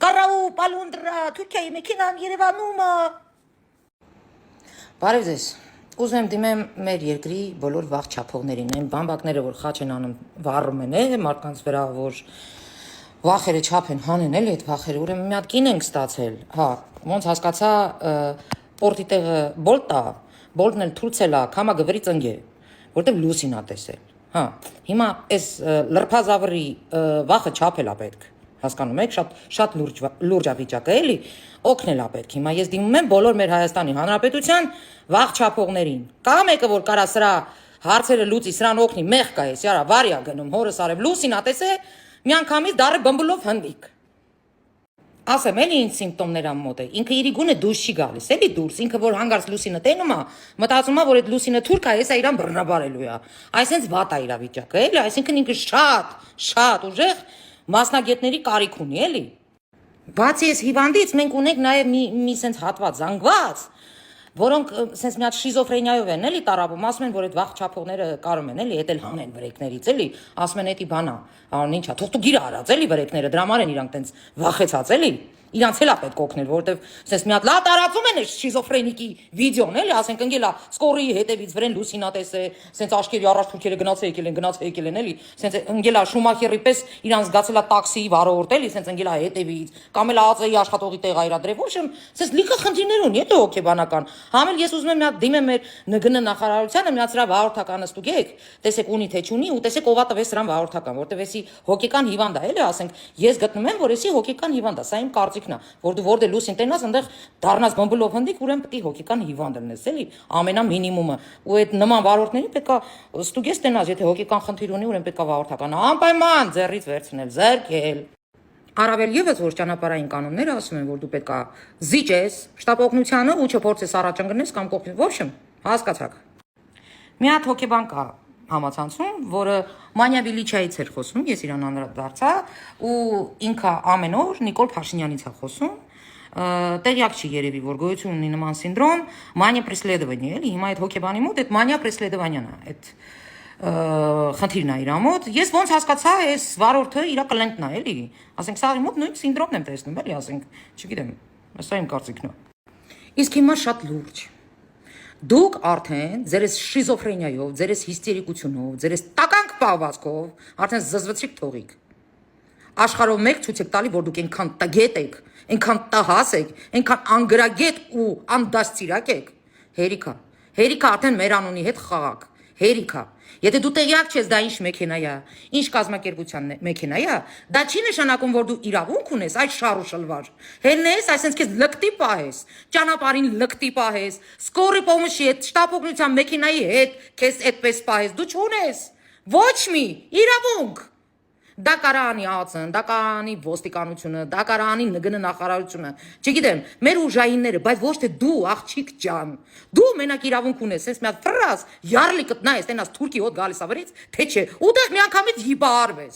Կարաու, պալունդրա, Թուրքիայի մեքենան Երևանում է։ Բարև ձեզ։ Ուզում եմ դիմեմ մեր երկրի բոլոր վաղ չափողներին, այն բամբակները, որ խաչ են անում, վառում են, մարդկանց վրա, որ վախերը չափ են հանեն, էլի այդ վախերը, ուրեմն մի հատ կին ենք ստացել, հա, ոնց հասկացա, պորտի տեղը Բոլտ է, Բոլտն էլ թուրքել է, քամա գվրի ծնգ է, որտեվ լուսին է տեսել, հա, հիմա այս լրփազավրի վախը չափել է պետք, հասկանում եք, շատ լուրջ վիճակ է, էլի, օգնել է պետք, հիմա ես դիմում եմ բոլոր մեր Հայաստանի Հանրապետության վաղ չափողներին, կա մեկը, որ կարա սրա հարցերը լուծի, սրան օգնի, մեղ կա ես, յարա, վարյա գնում, հորս արև, լուսին ա տեսե, միանգամից դարը բմբլով հնդիկ, ասեմ էլի ինձ սիմպտոմներ ամոտ է, ինքը իրի գունը դուրս չի գալիս, էլի դուրս, ինքը որ հանգարց լուսինը տենում է, մտածում է, որ այդ լուսինը թուրք է, ես իրան բռնաբարելու է, այսենց վատ է իրա վիճակը, էլի, այսինքն ինքը շատ ուժեղ մասնագետների կարիք ունի, էլի, բացի այս հիվանդից մենք ունենք նաև մի սենց հատված զանգված, որոնք սենց մի հատ շիզոֆրենիայով են, էլի տարապում, ասում են, որ այդ վաղ չափողները կարում են, էլի, էդ էլ հանեն վրեկներից, էլի, ասում են, էդի բանա, անուն ինչա, թող դու գիրա արած, էլի, վրեկները, դրա համար են իրանք տենց վախեցած, էլի, իրանց էլ է պետք օգնել, որովհետև սենց մի հատ լա տարածում են այս շիզոֆրենիկի վիդեոն, էլի, ասենք ընկելա սկորի հետևից վրեն լուսինա տեսե, սենց աչքերի առաջ թուրքերը գնաց եկել են, էլի, սենց ընկելա Շումախերի պես իրանց զգացելա տաքսիի վարորդ, էլի, սենց ընկելա հետևից, կամ էլ ԱԱԾ-ի աշխատողի տեղ այրա դրև, ոչ սենց լիքը խնդիրներ ունի, էդ հոգեբանական, համել ես ուզում եմ մի հատ դիմեմ մեր ՆԳՆ նախարարությանը, մի հատ սրա վարորդականը ստուգեք, տեսեք ունի թե չունի ու տեսեք ով ա տվեց սրան վարորդական, որտեվ էսի հոգեկան հիվանդ է, էլի, ասենք, ես գտնում եմ, որ էսի հոգեկան հիվանդ է, սա իմ կարծիքն է, որ դու որտե լուսին տենաս, այնտեղ դառնաս բմբլով հնդիկ, ուրեմն պետք է հոգեկան հիվանդ լինես, էլի, ամենամինիմումը, ու այդ նման վարորդներին պետքա ստուգես տենաս, եթե հոգեկան խնդիր ունի, ուրեմն պետքա վարորդական անպայման ձեռից վերցնել, զերքել։ Առավել եւս որ ճանապարհային կանոնները ասում են, որ դու պետքա զիջես շտապ օգնությանը ու չփորձես առաջ ընկնես կամ կողքից, ոչ եմ, հասկացաք։ Մի հատ հոգեբան կա համացանցում, որը Մանյա Վիլիչայից էր խոսում, ես իրան անդրադարձա ու ինքը ամեն օր Նիկոլ Փաշինյանից է խոսում, տեղյակ չի երևի, որ գոյություն ունի նման սինդրոմ, մանիա преследование, էլի, հիմա այդ հոգեբանի մոտ այդ մանիա преследование-ն է, այդ խնդիրն է իր մոտ, ես ոնց հասկացա, այս վարորդը իր կլենտն է, էլի, ասենք սա մոտ նույն սինդրոմն եմ տեսնում, էլի, ասենք, չգիտեմ, սա իմ կարծիքն է։ Իսկ հիմա շատ լուրջ։ Դուք արդեն ձեր այս շիզոֆրենիայով, ձեր այս հիստերիկությունով, ձեր այս տականք պահվածքով արդեն զզվեցիք թողիկ։ Աշխարհով մեկ ցույց եք տալի, որ դուք այնքան տգետ եք, այնքան տհաս եք, այնքան անգրագետ ու անդաստիրակ եք։ Հերիքա արդեն մեր անունի հետ խաղաք։ Հերիքա։ Եթե դու տեղյակ չես, դա ինչ մեքենա է, ինչ կազմակերպության մեքենա է, դա չի նշանակում, որ դու իրավունք ունես այդ շար ու շլվար։ Հենես, այսինքն քեզ լկտի պահես, ճանապարհին լկտի պահես, սկորի պոմշի հետ, շտապ օգնության մեքենայի հետ քեզ այդպես պահես, դու չունես։ Ոչ մի իրավունք։ Դա կարանի ԱԱՑ-ն, դա կարանի ոստիկանությունը, դա կարանի ՆԳՆ նախարարությունը, չգիտեմ, մեր ուժայինները, բայց ոչ թե դու, աղջիկ ջան, դու մենակ իրավունք ունես, ես մի հատ ֆրազ, յարլի կտնայես, տենաս թուրքի հոտ գալիս ա վրից, թե չէ, ուտեղ միանգամից հիբահարվես,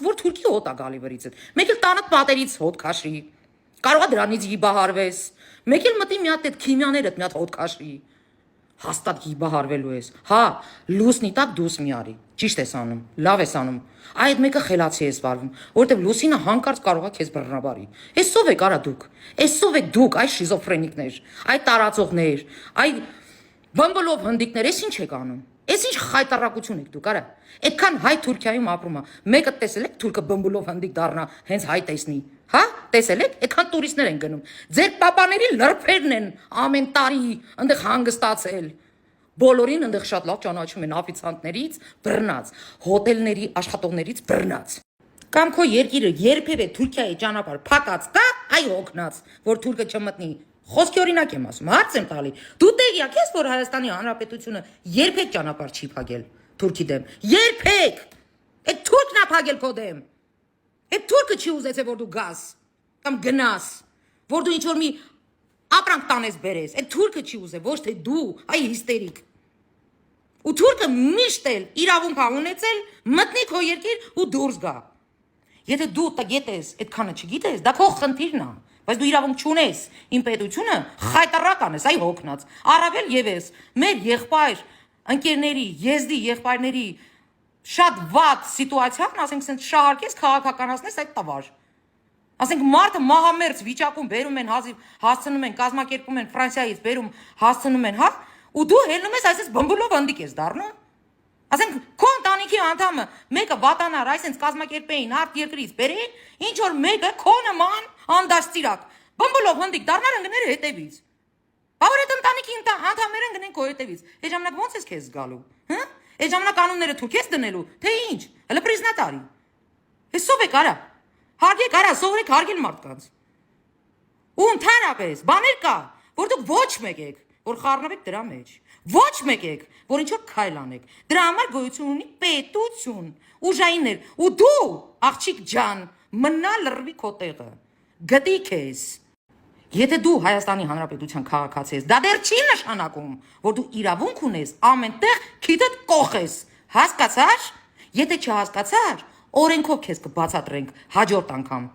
որ թուրքի հոտ ա գալի վրից, մեկ էլ տանդ պատերից հոտ քաշի, կարող ա դրանից հիբահարվես, մեկ էլ մտի մի հատ այդ քիմիաներդ մի հատ հոտ քաշի, հաստատ հիբահարվելու ես, հա, լուսնի տակ դուս մի արի, ճիշտ ես անում, լավ ես անում, այդ մեկը խելացի ես վարվում, որտեվ լուսինը հանկարծ կարող է քեզ բռնաբարի, էսով եք արա դուք, էսով եք դուք, այ շիզոֆրենիկներ, այ տարածողներ, այ բմբլով հնդիկներ, էս ինչ եք անում, էս ինչ խայտարակություն եք դուք, արա, այդքան հայ Թուրքիայում ապրում է, մեկը տեսել եք թուրքը բմբլով հնդիկ դառնա, հենց հայ տեսնի, հա, տեսել եք, այդքան տուրիստներ են գնում, ձեր պապաների լրբերն են ամեն տարի ընդեղ հանգստացել, բոլորին ընդեղ շատ լավ ճանաչում են աֆիցանտներից բռնած, հոթելների աշխատողներից բռնած, կամ քո երկիրը երբևէ Թուրքիայի ճանապարհ փակած կա, այ հոգնած, որ թուրքը չմտնի, խոսքի օրինակ եմ ասում, հարց եմ տալի, դու տեղյակ ես, որ Հայաստանի Հանրապետությունը երբեք ճանապարհ չի փակել թուրքի դեմ, երբեք, այդ թուրքն է փակել քո դեմ, այդ թուրքը չի ուզեցել, որ դու գաս, կամ գնաս, որ դու ինչ-որ մի ապրանք տանես բերես, այդ թուրքը չի ուզել, ոչ թե դու, այ հիստերիկ, ու թուրքը միշտ էլ իրավունք ա ունեցել, մտնի քո երկիր ու դուրս գա, եթե դու տգետ ես, այդքանը չգիտես, դա քո խնդիրն է, բայց դու իրավունք չունես, իմ պետությունը խայտարական ես, այ հոգնած, առավել եւս, մեր եղբայր, ընկերների, եզդի եղբայրների շատ վատ սիտուացիան, ասենք, սենց շահարկես քաղաքականացնես այդ տվար, Ասենք մարդը մահամերձ վիճակում բերում են հասցնում են կազմակերպում են Ֆրանսիայից բերում հասցնում են, հա, ու դու հելնում ես այսպես բմբլով հնդիկ ես դառնում։ Ասենք քո ընտանիքի անդամը մեկը վատանար, այսպես կազմակերպեին արտ երկրից բերեին, ինչ որ մեկը քո նման անդաստիրակ բմբլով հնդիկ դառնար ընկներ հետևից։ Բա որ այդ ընտանիքի անդամները ընկնեն քո հետևից։ Այդ ժամանակ ո՞նց ես քեզ զգալու, հա։ Այդ ժամանակ կանոնները թույլ ես դնելու, թե ինչ։ Հələ պրիզնատարի։ Էսով է կարա։ Հարգեք արա, սովորեք հարգել մարդկանց։ Ու ընդհանրապես բաներ կա, որ դուք ոչ մեկ եք, որ խառնվեք դրա մեջ։ Ոչ մեկ եք, որ ինչ որ քայլ անեք։ Դրա համար գոյություն ունի պետություն, ուժայիններ, ու դու, աղջիկ ջան, մնա լրվի քո տեղը։ Գտի քեզ։ Եթե դու Հայաստանի Հանրապետության քաղաքացի ես, դա դեռ չի նշանակում, որ դու իրավունք ունես ամենտեղ քիթդ կողես։ Հասկացար։ Եթե չհասկացար, օրենքով քեզ կբացատրենք հաջորդ անգամ։